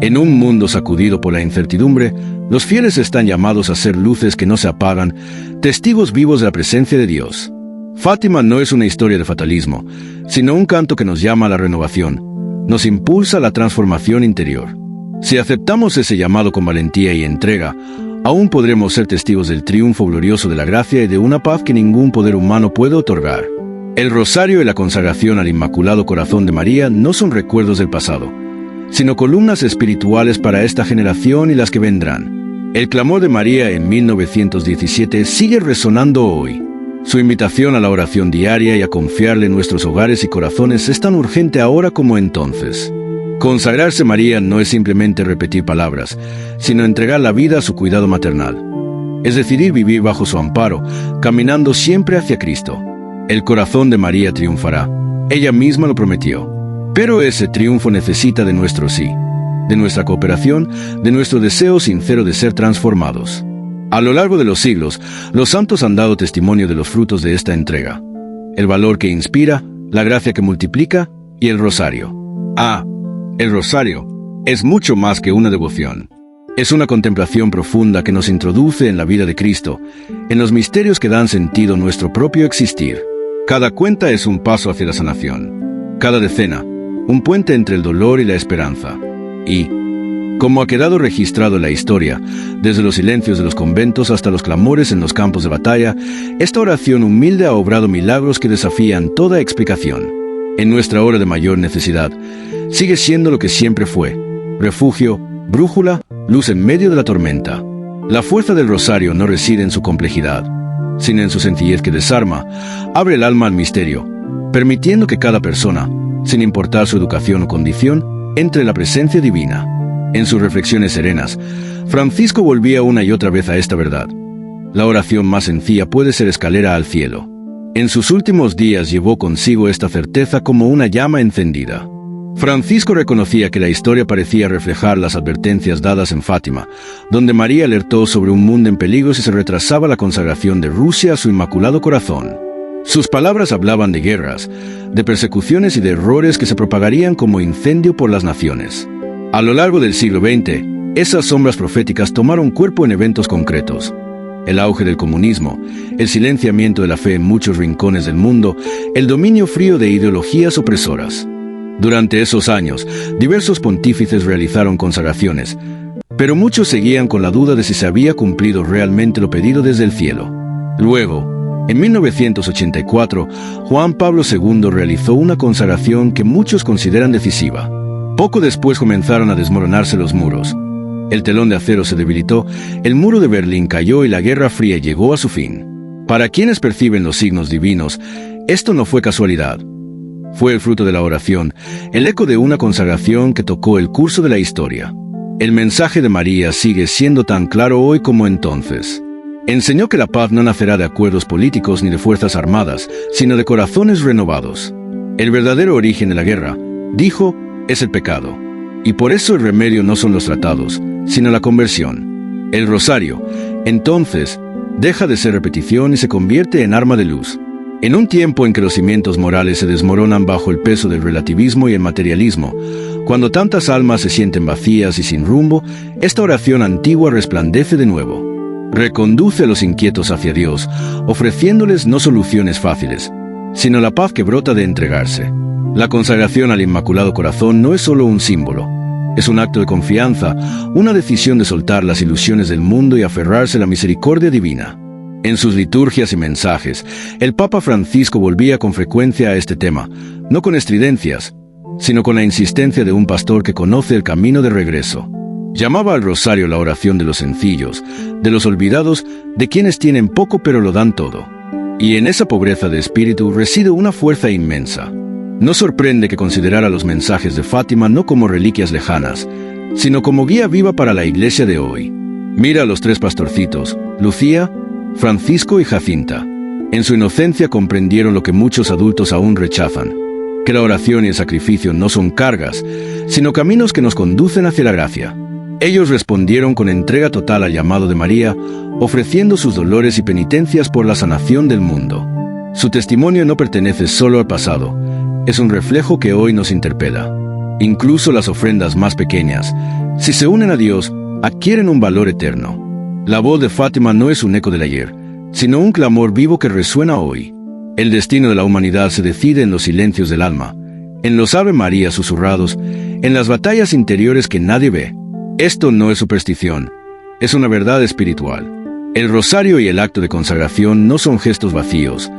En un mundo sacudido por la incertidumbre, los fieles están llamados a ser luces que no se apagan, testigos vivos de la presencia de Dios. Fátima no es una historia de fatalismo, sino un canto que nos llama a la renovación, nos impulsa a la transformación interior. Si aceptamos ese llamado con valentía y entrega, aún podremos ser testigos del triunfo glorioso de la gracia y de una paz que ningún poder humano puede otorgar. El rosario y la consagración al Inmaculado Corazón de María no son recuerdos del pasado, sino columnas espirituales para esta generación y las que vendrán. El clamor de María en 1917 sigue resonando hoy. Su invitación a la oración diaria y a confiarle en nuestros hogares y corazones es tan urgente ahora como entonces. Consagrarse a María no es simplemente repetir palabras, sino entregar la vida a su cuidado maternal. Es decidir vivir bajo su amparo, caminando siempre hacia Cristo. El corazón de María triunfará. Ella misma lo prometió. Pero ese triunfo necesita de nuestro sí, de nuestra cooperación, de nuestro deseo sincero de ser transformados. A lo largo de los siglos, los santos han dado testimonio de los frutos de esta entrega. El valor que inspira, la gracia que multiplica y el rosario. El rosario es mucho más que una devoción. Es una contemplación profunda que nos introduce en la vida de Cristo, en los misterios que dan sentido a nuestro propio existir. Cada cuenta es un paso hacia la sanación. Cada decena, un puente entre el dolor y la esperanza. Y, como ha quedado registrado en la historia, desde los silencios de los conventos hasta los clamores en los campos de batalla, esta oración humilde ha obrado milagros que desafían toda explicación. En nuestra hora de mayor necesidad, sigue siendo lo que siempre fue: refugio, brújula, luz en medio de la tormenta. La fuerza del rosario no reside en su complejidad, sino en su sencillez que desarma, abre el alma al misterio, permitiendo que cada persona, sin importar su educación o condición, entre en la presencia divina. En sus reflexiones serenas, Francisco volvía una y otra vez a esta verdad. La oración más sencilla puede ser escalera al cielo. En sus últimos días llevó consigo esta certeza como una llama encendida. Francisco reconocía que la historia parecía reflejar las advertencias dadas en Fátima, donde María alertó sobre un mundo en peligro si se retrasaba la consagración de Rusia a su Inmaculado Corazón. Sus palabras hablaban de guerras, de persecuciones y de errores que se propagarían como incendio por las naciones. A lo largo del siglo XX, esas sombras proféticas tomaron cuerpo en eventos concretos. El auge del comunismo, el silenciamiento de la fe en muchos rincones del mundo, el dominio frío de ideologías opresoras. Durante esos años, diversos pontífices realizaron consagraciones, pero muchos seguían con la duda de si se había cumplido realmente lo pedido desde el cielo. Luego, en 1984, Juan Pablo II realizó una consagración que muchos consideran decisiva. Poco después comenzaron a desmoronarse los muros. El telón de acero se debilitó, el muro de Berlín cayó y la Guerra Fría llegó a su fin. Para quienes perciben los signos divinos, esto no fue casualidad. Fue el fruto de la oración, el eco de una consagración que tocó el curso de la historia. El mensaje de María sigue siendo tan claro hoy como entonces. Enseñó que la paz no nacerá de acuerdos políticos ni de fuerzas armadas, sino de corazones renovados. El verdadero origen de la guerra, dijo, es el pecado. Y por eso el remedio no son los tratados, sino la conversión. El rosario, entonces, deja de ser repetición y se convierte en arma de luz. En un tiempo en que los cimientos morales se desmoronan bajo el peso del relativismo y el materialismo, cuando tantas almas se sienten vacías y sin rumbo, esta oración antigua resplandece de nuevo. Reconduce a los inquietos hacia Dios, ofreciéndoles no soluciones fáciles, sino la paz que brota de entregarse. La consagración al Inmaculado Corazón no es solo un símbolo, es un acto de confianza, una decisión de soltar las ilusiones del mundo y aferrarse a la misericordia divina. En sus liturgias y mensajes, el Papa Francisco volvía con frecuencia a este tema, no con estridencias, sino con la insistencia de un pastor que conoce el camino de regreso. Llamaba al rosario la oración de los sencillos, de los olvidados, de quienes tienen poco pero lo dan todo. Y en esa pobreza de espíritu reside una fuerza inmensa. No sorprende que considerara los mensajes de Fátima no como reliquias lejanas, sino como guía viva para la iglesia de hoy. Mira a los tres pastorcitos, Lucía, Francisco y Jacinta. En su inocencia comprendieron lo que muchos adultos aún rechazan, que la oración y el sacrificio no son cargas, sino caminos que nos conducen hacia la gracia. Ellos respondieron con entrega total al llamado de María, ofreciendo sus dolores y penitencias por la sanación del mundo. Su testimonio no pertenece solo al pasado, es un reflejo que hoy nos interpela. Incluso las ofrendas más pequeñas, si se unen a Dios, adquieren un valor eterno. La voz de Fátima no es un eco del ayer, sino un clamor vivo que resuena hoy. El destino de la humanidad se decide en los silencios del alma, en los Ave María susurrados, en las batallas interiores que nadie ve. Esto no es superstición, es una verdad espiritual. El rosario y el acto de consagración no son gestos vacíos,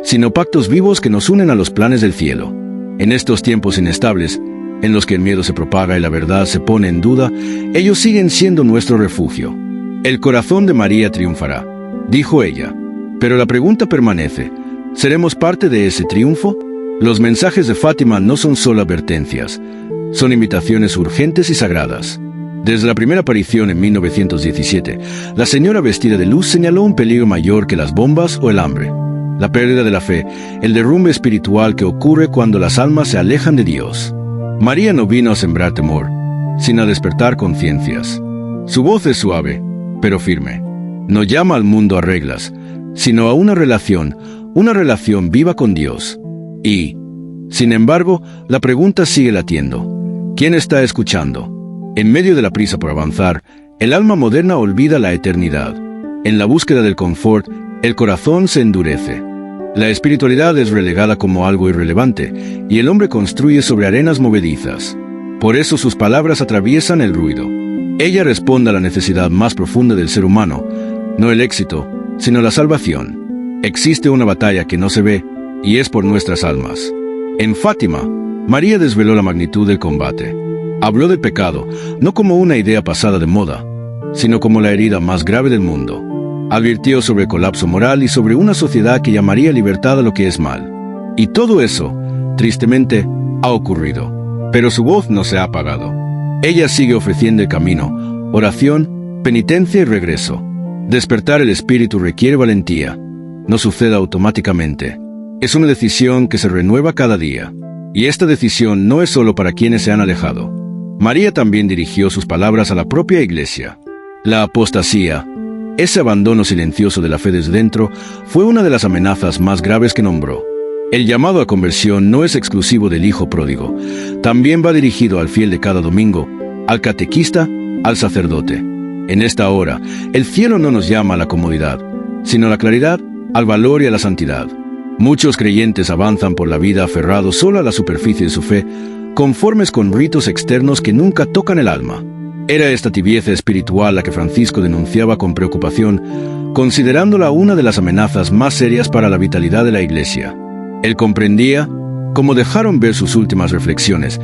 sino pactos vivos que nos unen a los planes del cielo. En estos tiempos inestables, en los que el miedo se propaga y la verdad se pone en duda, ellos siguen siendo nuestro refugio. El corazón de María triunfará, dijo ella. Pero la pregunta permanece: ¿seremos parte de ese triunfo? Los mensajes de Fátima no son solo advertencias, son invitaciones urgentes y sagradas. Desde la primera aparición en 1917, la señora vestida de luz señaló un peligro mayor que las bombas o el hambre: la pérdida de la fe, el derrumbe espiritual que ocurre cuando las almas se alejan de Dios. María no vino a sembrar temor, sino a despertar conciencias. Su voz es suave, pero firme. No llama al mundo a reglas, sino a una relación viva con Dios. Y, sin embargo, la pregunta sigue latiendo: ¿quién está escuchando? En medio de la prisa por avanzar, el alma moderna olvida la eternidad. En la búsqueda del confort, el corazón se endurece. La espiritualidad es relegada como algo irrelevante, y el hombre construye sobre arenas movedizas. Por eso sus palabras atraviesan el ruido. Ella responde a la necesidad más profunda del ser humano, no el éxito, sino la salvación. Existe una batalla que no se ve, y es por nuestras almas. En Fátima, María desveló la magnitud del combate. Habló del pecado, no como una idea pasada de moda, sino como la herida más grave del mundo. Advirtió sobre el colapso moral y sobre una sociedad que llamaría libertad a lo que es mal. Y todo eso, tristemente, ha ocurrido. Pero su voz no se ha apagado. Ella sigue ofreciendo el camino: oración, penitencia y regreso. Despertar el espíritu requiere valentía. No sucede automáticamente. Es una decisión que se renueva cada día. Y esta decisión no es solo para quienes se han alejado. María también dirigió sus palabras a la propia Iglesia. La apostasía, ese abandono silencioso de la fe desde dentro, fue una de las amenazas más graves que nombró. El llamado a conversión no es exclusivo del hijo pródigo. También va dirigido al fiel de cada domingo, al catequista, al sacerdote. En esta hora, el cielo no nos llama a la comodidad, sino a la claridad, al valor y a la santidad. Muchos creyentes avanzan por la vida aferrados solo a la superficie de su fe, conformes con ritos externos que nunca tocan el alma. Era esta tibieza espiritual la que Francisco denunciaba con preocupación, considerándola una de las amenazas más serias para la vitalidad de la Iglesia. Él comprendía, como dejaron ver sus últimas reflexiones,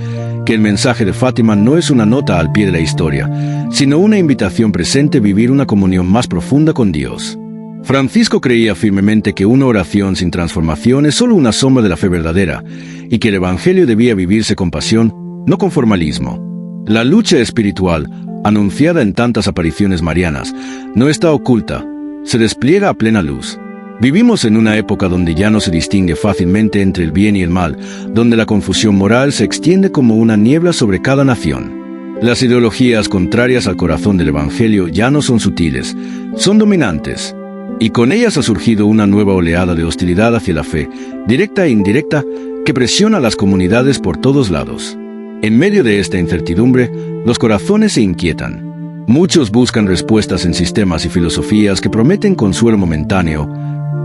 que el mensaje de Fátima no es una nota al pie de la historia, sino una invitación presente a vivir una comunión más profunda con Dios. Francisco creía firmemente que una oración sin transformación es solo una sombra de la fe verdadera, y que el Evangelio debía vivirse con pasión, no con formalismo. La lucha espiritual, anunciada en tantas apariciones marianas, no está oculta, se despliega a plena luz. Vivimos en una época donde ya no se distingue fácilmente entre el bien y el mal, donde la confusión moral se extiende como una niebla sobre cada nación. Las ideologías contrarias al corazón del Evangelio ya no son sutiles, son dominantes. Y con ellas ha surgido una nueva oleada de hostilidad hacia la fe, directa e indirecta, que presiona a las comunidades por todos lados. En medio de esta incertidumbre, los corazones se inquietan. Muchos buscan respuestas en sistemas y filosofías que prometen consuelo momentáneo,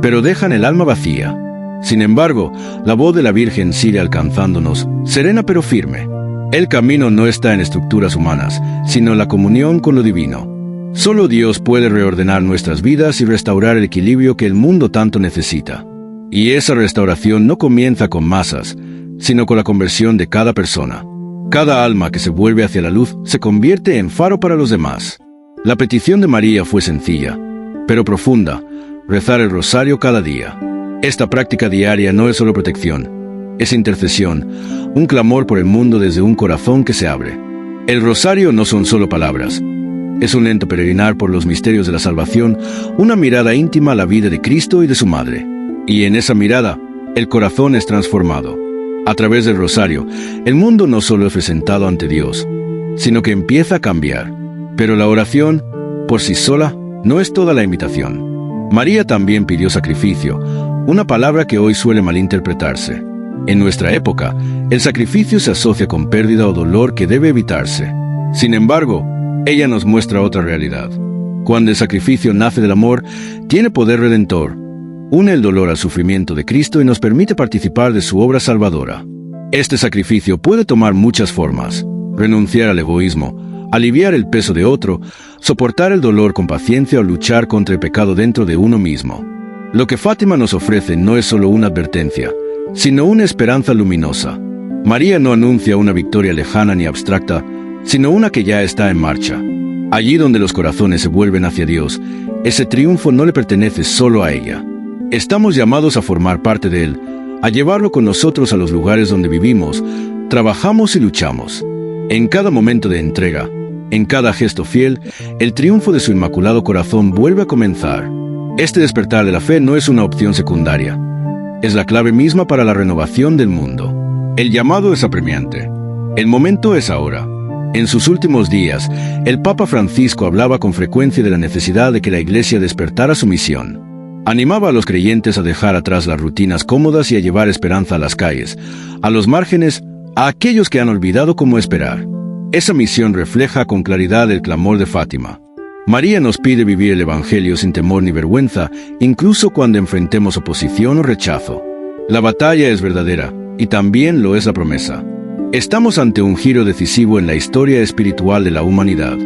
pero dejan el alma vacía. Sin embargo, la voz de la Virgen sigue alcanzándonos, serena pero firme. El camino no está en estructuras humanas, sino en la comunión con lo divino. Solo Dios puede reordenar nuestras vidas y restaurar el equilibrio que el mundo tanto necesita. Y esa restauración no comienza con masas, sino con la conversión de cada persona. Cada alma que se vuelve hacia la luz se convierte en faro para los demás. La petición de María fue sencilla, pero profunda: rezar el rosario cada día. Esta práctica diaria no es solo protección, es intercesión, un clamor por el mundo desde un corazón que se abre. El rosario no son solo palabras. Es un lento peregrinar por los misterios de la salvación, una mirada íntima a la vida de Cristo y de su Madre. Y en esa mirada, el corazón es transformado. A través del rosario, el mundo no solo es presentado ante Dios, sino que empieza a cambiar. Pero la oración, por sí sola, no es toda la invitación. María también pidió sacrificio, una palabra que hoy suele malinterpretarse. En nuestra época, el sacrificio se asocia con pérdida o dolor que debe evitarse. Sin embargo, ella nos muestra otra realidad. Cuando el sacrificio nace del amor, tiene poder redentor. Une el dolor al sufrimiento de Cristo y nos permite participar de su obra salvadora. Este sacrificio puede tomar muchas formas: renunciar al egoísmo, aliviar el peso de otro, soportar el dolor con paciencia o luchar contra el pecado dentro de uno mismo. Lo que Fátima nos ofrece no es solo una advertencia, sino una esperanza luminosa. María no anuncia una victoria lejana ni abstracta, sino una que ya está en marcha. Allí donde los corazones se vuelven hacia Dios, ese triunfo no le pertenece solo a ella. Estamos llamados a formar parte de Él, a llevarlo con nosotros a los lugares donde vivimos, trabajamos y luchamos. En cada momento de entrega, en cada gesto fiel, el triunfo de su inmaculado corazón vuelve a comenzar. Este despertar de la fe no es una opción secundaria. Es la clave misma para la renovación del mundo. El llamado es apremiante. El momento es ahora. En sus últimos días, el Papa Francisco hablaba con frecuencia de la necesidad de que la Iglesia despertara su misión. Animaba a los creyentes a dejar atrás las rutinas cómodas y a llevar esperanza a las calles, a los márgenes, a aquellos que han olvidado cómo esperar. Esa misión refleja con claridad el clamor de Fátima. María nos pide vivir el Evangelio sin temor ni vergüenza, incluso cuando enfrentemos oposición o rechazo. La batalla es verdadera, y también lo es la promesa. Estamos ante un giro decisivo en la historia espiritual de la humanidad.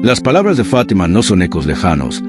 Las palabras de Fátima no son ecos lejanos,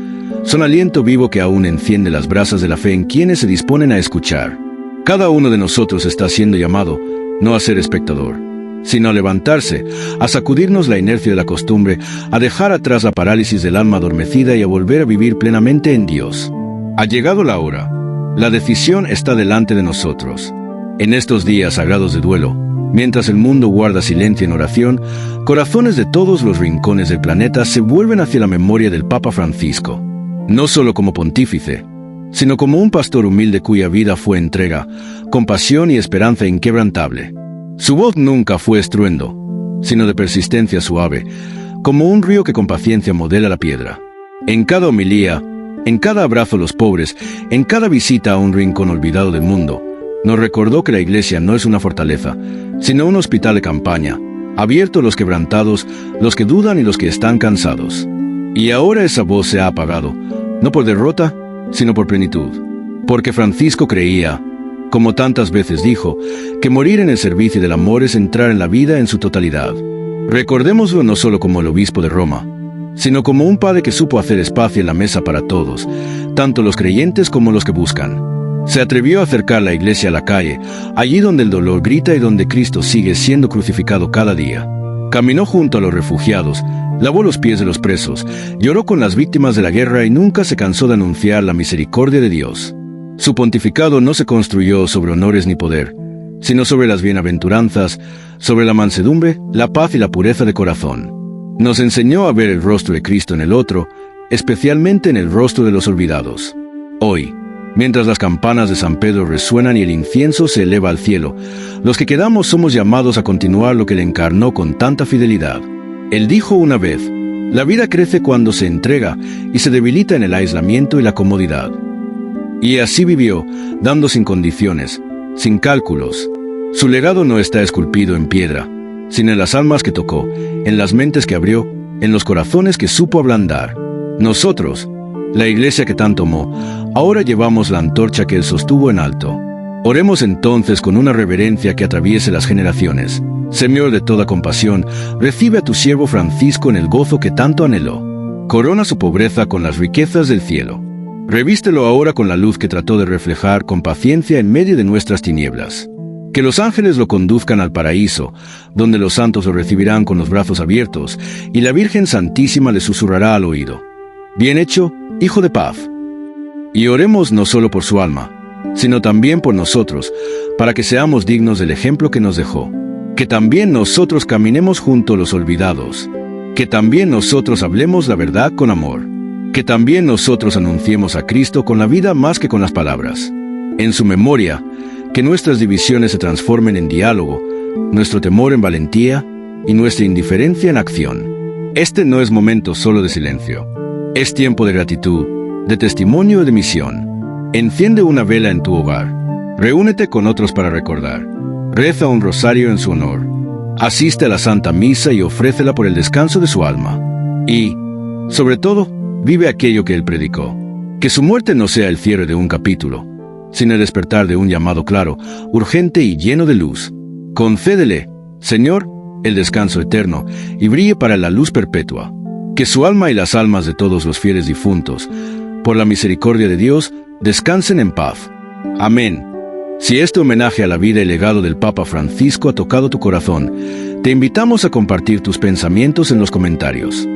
son aliento vivo que aún enciende las brasas de la fe en quienes se disponen a escuchar. Cada uno de nosotros está siendo llamado, no a ser espectador, sino a levantarse, a sacudirnos la inercia de la costumbre, a dejar atrás la parálisis del alma adormecida y a volver a vivir plenamente en Dios. Ha llegado la hora. La decisión está delante de nosotros. En estos días sagrados de duelo, mientras el mundo guarda silencio en oración, corazones de todos los rincones del planeta se vuelven hacia la memoria del Papa Francisco. No solo como pontífice, sino como un pastor humilde cuya vida fue entrega, compasión y esperanza inquebrantable. Su voz nunca fue estruendo, sino de persistencia suave, como un río que con paciencia modela la piedra. En cada homilía, en cada abrazo a los pobres, en cada visita a un rincón olvidado del mundo, nos recordó que la Iglesia no es una fortaleza, sino un hospital de campaña, abierto a los quebrantados, los que dudan y los que están cansados. Y ahora esa voz se ha apagado, no por derrota, sino por plenitud. Porque Francisco creía, como tantas veces dijo, que morir en el servicio del amor es entrar en la vida en su totalidad. Recordémoslo no solo como el obispo de Roma, sino como un padre que supo hacer espacio en la mesa para todos, tanto los creyentes como los que buscan. Se atrevió a acercar la Iglesia a la calle, allí donde el dolor grita y donde Cristo sigue siendo crucificado cada día. Caminó junto a los refugiados, lavó los pies de los presos, lloró con las víctimas de la guerra y nunca se cansó de anunciar la misericordia de Dios. Su pontificado no se construyó sobre honores ni poder, sino sobre las bienaventuranzas, sobre la mansedumbre, la paz y la pureza de corazón. Nos enseñó a ver el rostro de Cristo en el otro, especialmente en el rostro de los olvidados. Hoy, mientras las campanas de San Pedro resuenan y el incienso se eleva al cielo, los que quedamos somos llamados a continuar lo que Él encarnó con tanta fidelidad. Él dijo una vez, la vida crece cuando se entrega y se debilita en el aislamiento y la comodidad. Y así vivió, dando sin condiciones, sin cálculos. Su legado no está esculpido en piedra, sino en las almas que tocó, en las mentes que abrió, en los corazones que supo ablandar. Nosotros, la Iglesia que tanto amó, ahora llevamos la antorcha que Él sostuvo en alto. Oremos entonces con una reverencia que atraviese las generaciones. Señor de toda compasión, recibe a tu siervo Francisco en el gozo que tanto anheló. Corona su pobreza con las riquezas del cielo. Revístelo ahora con la luz que trató de reflejar con paciencia en medio de nuestras tinieblas. Que los ángeles lo conduzcan al paraíso, donde los santos lo recibirán con los brazos abiertos, y la Virgen Santísima le susurrará al oído. Bien hecho, hijo de paz. Y oremos no solo por su alma, sino también por nosotros, para que seamos dignos del ejemplo que nos dejó. Que también nosotros caminemos junto a los olvidados. Que también nosotros hablemos la verdad con amor. Que también nosotros anunciemos a Cristo con la vida más que con las palabras. En su memoria, que nuestras divisiones se transformen en diálogo, nuestro temor en valentía y nuestra indiferencia en acción. Este no es momento solo de silencio. Es tiempo de gratitud, de testimonio y de misión. Enciende una vela en tu hogar. Reúnete con otros para recordar. Reza un rosario en su honor. Asiste a la Santa Misa y ofrécela por el descanso de su alma. Y, sobre todo, vive aquello que Él predicó. Que su muerte no sea el cierre de un capítulo, sino el despertar de un llamado claro, urgente y lleno de luz. Concédele, Señor, el descanso eterno, y brille para la luz perpetua. Que su alma y las almas de todos los fieles difuntos, por la misericordia de Dios, descansen en paz. Amén. Si este homenaje a la vida y legado del Papa Francisco ha tocado tu corazón, te invitamos a compartir tus pensamientos en los comentarios.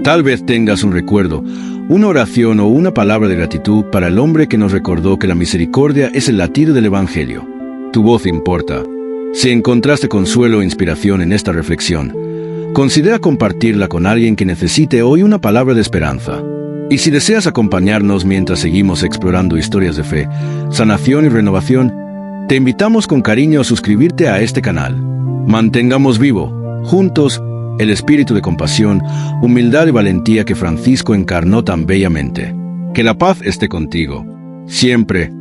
Tal vez tengas un recuerdo, una oración o una palabra de gratitud para el hombre que nos recordó que la misericordia es el latir del Evangelio. Tu voz importa. Si encontraste consuelo e inspiración en esta reflexión, considera compartirla con alguien que necesite hoy una palabra de esperanza. Y si deseas acompañarnos mientras seguimos explorando historias de fe, sanación y renovación, te invitamos con cariño a suscribirte a este canal. Mantengamos vivo, juntos, el espíritu de compasión, humildad y valentía que Francisco encarnó tan bellamente. Que la paz esté contigo, siempre